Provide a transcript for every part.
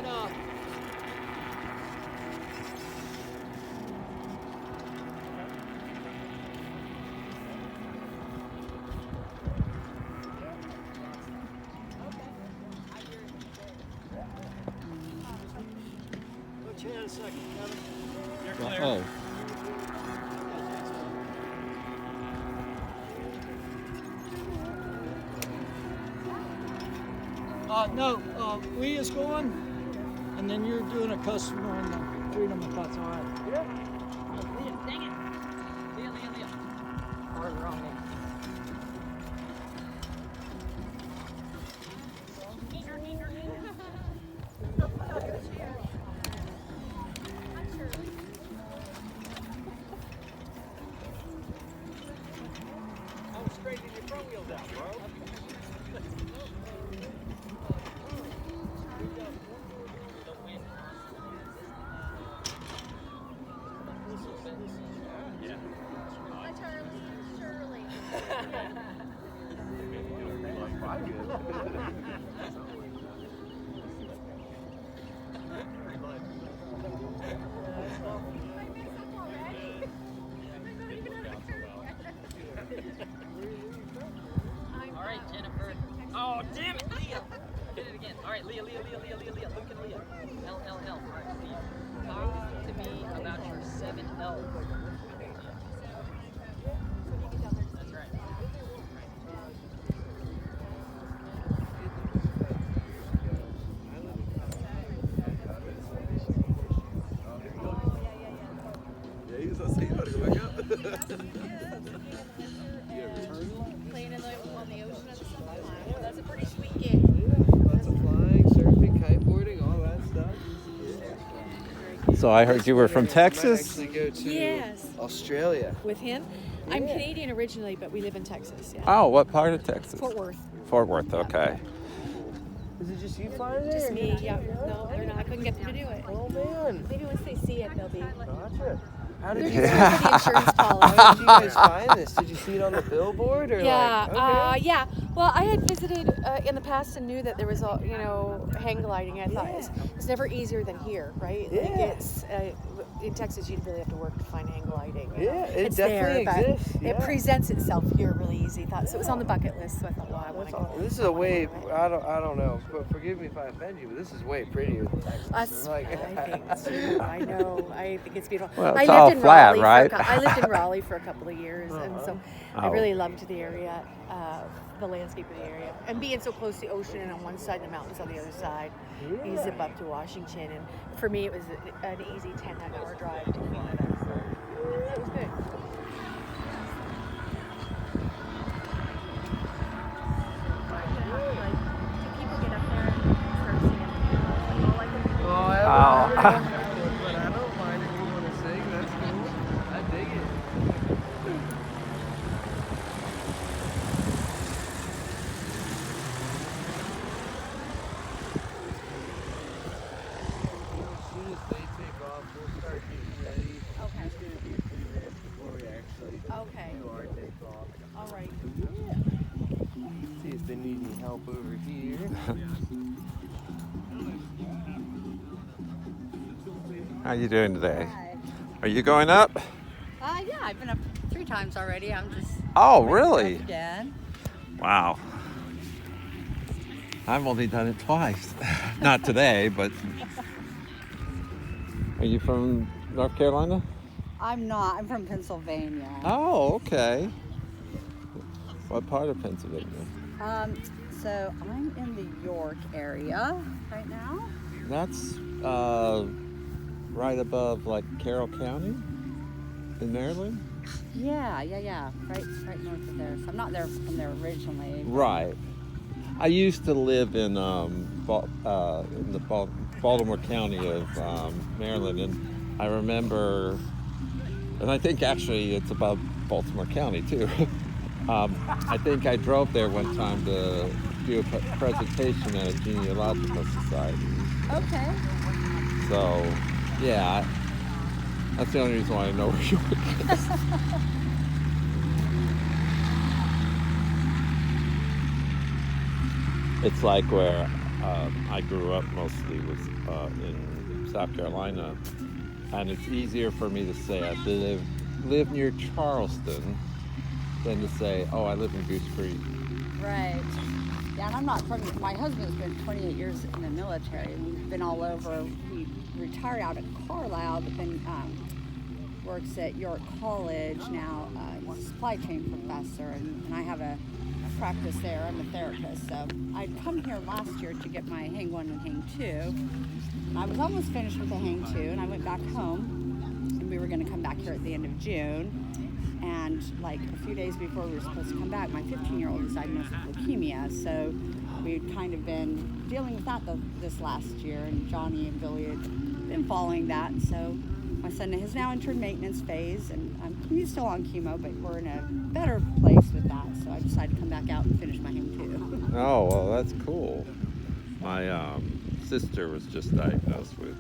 that Let's hang on a second, Kevin. You're clear. Oh. No, Lee is going, and then you're doing a customer in the Freedom if that's all right. Yeah. Leah, dang it. Leah. Or the wrong name. I'm straightening your front wheels out, bro. Hi, Charlie. Shirley. I mix up already. I don't even have a picture yet. All right, Jennifer. Oh, damn it, Leah. Hit it again. All right, Leah. Luke and Leah. L. All right, Leah. Talk to me about your 7L. That's right. Yeah, he was gonna say, you better go back up. Playing on the ocean at the summer. That's a pretty sweet gig. Lots of flying, surfing, kiteboarding, all that stuff. So I heard you were from Texas? I might actually go to Yes. Australia. With him? I'm Canadian originally, but we live in Texas. Yeah. Oh, what part of Texas? Fort Worth. Fort Worth, okay. Is it just you flying there? Just me. Yeah. No, they're not. I couldn't get them to do it. Oh man. Maybe once they see it, they'll be. Gotcha. How They're did just you here for the insurance policy. How did you guys find this? Did you see it on the billboard or Yeah, like? Okay. yeah. Well, I had visited in the past and knew that there was, hang gliding. I thought it's never easier than here, right? Like Yeah. it's in Texas, you'd really have to work to find hang gliding. Yeah, it it's definitely there, exists, but yeah. it presents itself here really easy. So it was on the bucket list. So I thought, well, I want to go. This is a way. I don't know, but forgive me if I offend you, but this is way prettier than Texas. Us, Like, I think too. I know. I think it's beautiful. Well, I it's lived all in flat, Raleigh right? I lived in Raleigh for a couple of years, and so I Oh. really loved the area, the landscape of the area, and being so close to the ocean and on one side and the mountains on the other side. You zip up to Washington, and for me, it was an easy 10-hour drive to Canada. So it was good. but I don't mind if you want to sing. That's cool. I dig it. As soon as they take off, we'll start getting ready. Okay. It's gonna be a few minutes before we actually Okay. do our takeoff. All right. See if they need any help over here. How you doing today? Hi. Are you going up? Yeah, I've been up 3 times already. I'm just Oh, ready to go really? up again. Wow. I've only done it twice. Not today, but. Are you from North Carolina? I'm not. I'm from Pennsylvania. Oh, okay. What part of Pennsylvania? So I'm in the York area right now. That's right above like Carroll County in Maryland. Yeah. Right north of there. So I'm not there from there originally. Right. I used to live in the Baltimore County of Maryland, and I remember, and I think actually it's above Baltimore County too. I think I drove there one time to do a presentation at a genealogical society. Okay. So, yeah, that's the only reason why I know where York is. It's like where I grew up mostly in South Carolina, and it's easier for me to say I live near Charleston than to say, oh, I live in Goose Creek. Right. Yeah, and I'm not from. My husband's been 28 years in the military. We've been all over. He retired out of Carlisle, but then works at York College now. He's a supply chain professor, and I have a practice there. I'm a therapist, so I'd come here last year to get my Hang 1 and Hang 2. And I was almost finished with the Hang 2, and I went back home, and we were going to come back here at the end of June. And like a few days before we were supposed to come back, my 15-year-old was diagnosed with leukemia. So we'd kind of been dealing with that this last year, and Johnny and Billy had been following that. So my son has now entered maintenance phase, and he's still on chemo, but we're in a better place with that. So I decided to come back out and finish my Hang 2. Oh, well, that's cool. My sister was just diagnosed with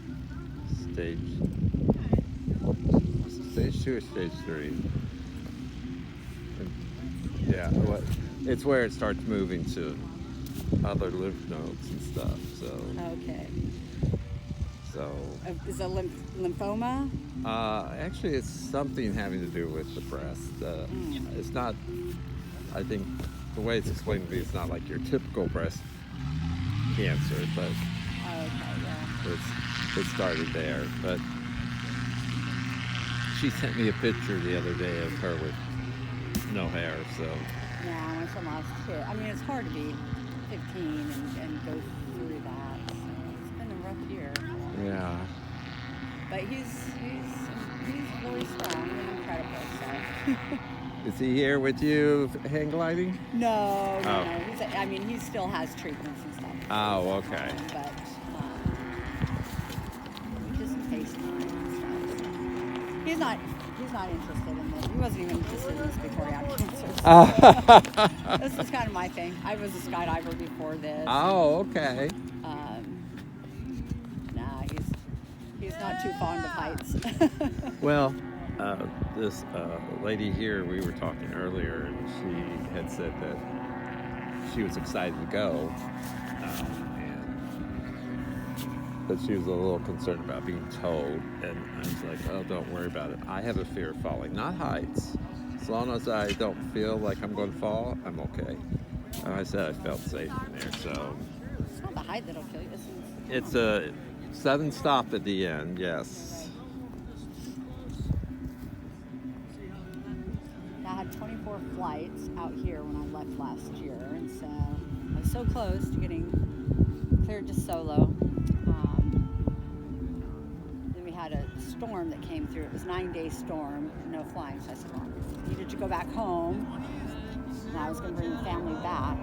stage 2 or stage 3. Yeah, it's where it starts moving to other lymph nodes and stuff. So. Okay. So. Is it lymphoma? Actually, it's something having to do with the breast. It's not. I think the way it's explained to me, it's not like your typical breast cancer, but it started there. But she sent me a picture the other day of her with no hair, so. Yeah, my son lost 2. I mean, it's hard to be 15 and go through that. So it's been a rough year. Yeah. But he's really strong and incredible. So. Is he here with you, hang gliding? No. He still has treatments and stuff. Oh, okay. But just FaceTime and stuff. He's not interested in this. He wasn't even interested in this before he had cancer. This is kind of my thing. I was a skydiver before this. Oh, okay. He's not too fond of heights. Well, this lady here, we were talking earlier, and she had said that she was excited to go, but she was a little concerned about being towed, and I was like, oh, don't worry about it. I have a fear of falling, not heights. As long as I don't feel like I'm going to fall, I'm okay. And I said I felt safe in there, so. It's not the height that'll kill you. It's a sudden stop at the end, yes. I had 24 flights out here when I left last year, and so I was so close to getting cleared to solo. Then we had a storm that came through. It was a 9-day storm, no flying. So I said, well, I needed to go back home, and I was going to bring the family back.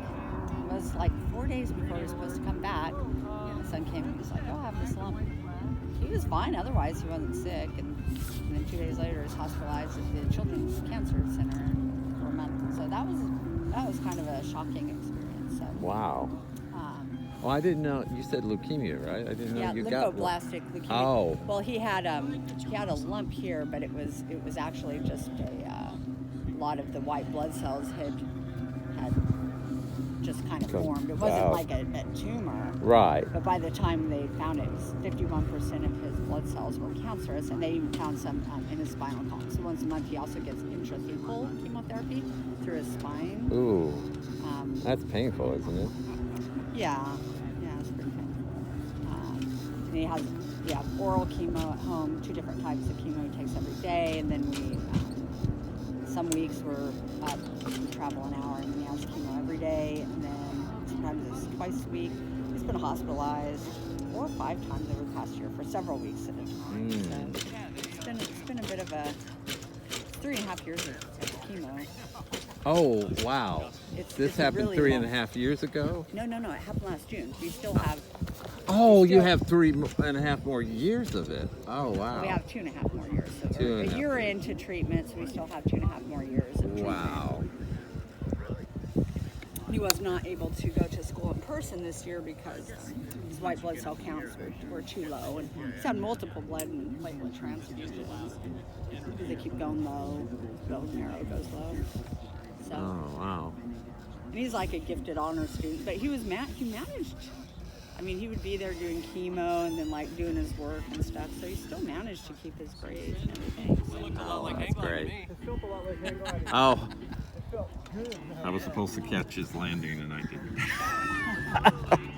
It was like 4 days before we were supposed to come back. My son came and he was like, oh, I have this lump. He was fine, otherwise he wasn't sick. And then 2 days later, he was hospitalized at the Children's Cancer Center for a month. So that was kind of a shocking experience. So, Wow. Well, I didn't know. You said leukemia, right? I didn't know you got. Lymphoblastic leukemia. Oh. Well, he had a lump here, but it was actually just a lot of the white blood cells had just kind of formed. It wasn't like a tumor. Right. But by the time they found it, 51% of his blood cells were cancerous, and they even found some in his spinal column. So once a month, he also gets intrathecal chemotherapy through his spine. Ooh. That's painful, isn't it? Yeah, it's pretty painful. And he has oral chemo at home, 2 different types of chemo he takes every day, and then we some weeks we're up, we travel an hour, and he has chemo every day, and then sometimes it's twice a week. He's been hospitalized 4 or 5 times over the past year for several weeks at a time. So it's been a bit of a 3.5 years of chemo. Oh, wow. This happened really 3.5 years ago? No, it happened last June. We still have. Oh, you have 3.5 more years of it. Oh, wow. We have 2.5 more years. So Two we're and a a half. year into treatment, so we still have 2.5 more years of treatment. Wow. He was not able to go to school in person this year because his white blood cell counts were too low, and he's had multiple blood and platelet transfusions. They keep going low, bone marrow goes low. So, Oh, wow. and he's like a gifted honor student, but he managed I mean, he would be there doing chemo and then like doing his work and stuff. So he still managed to keep his grades and everything. So. Oh, that's great. It felt a lot like hang gliding. Oh, It felt good. I was supposed to catch his landing and I didn't.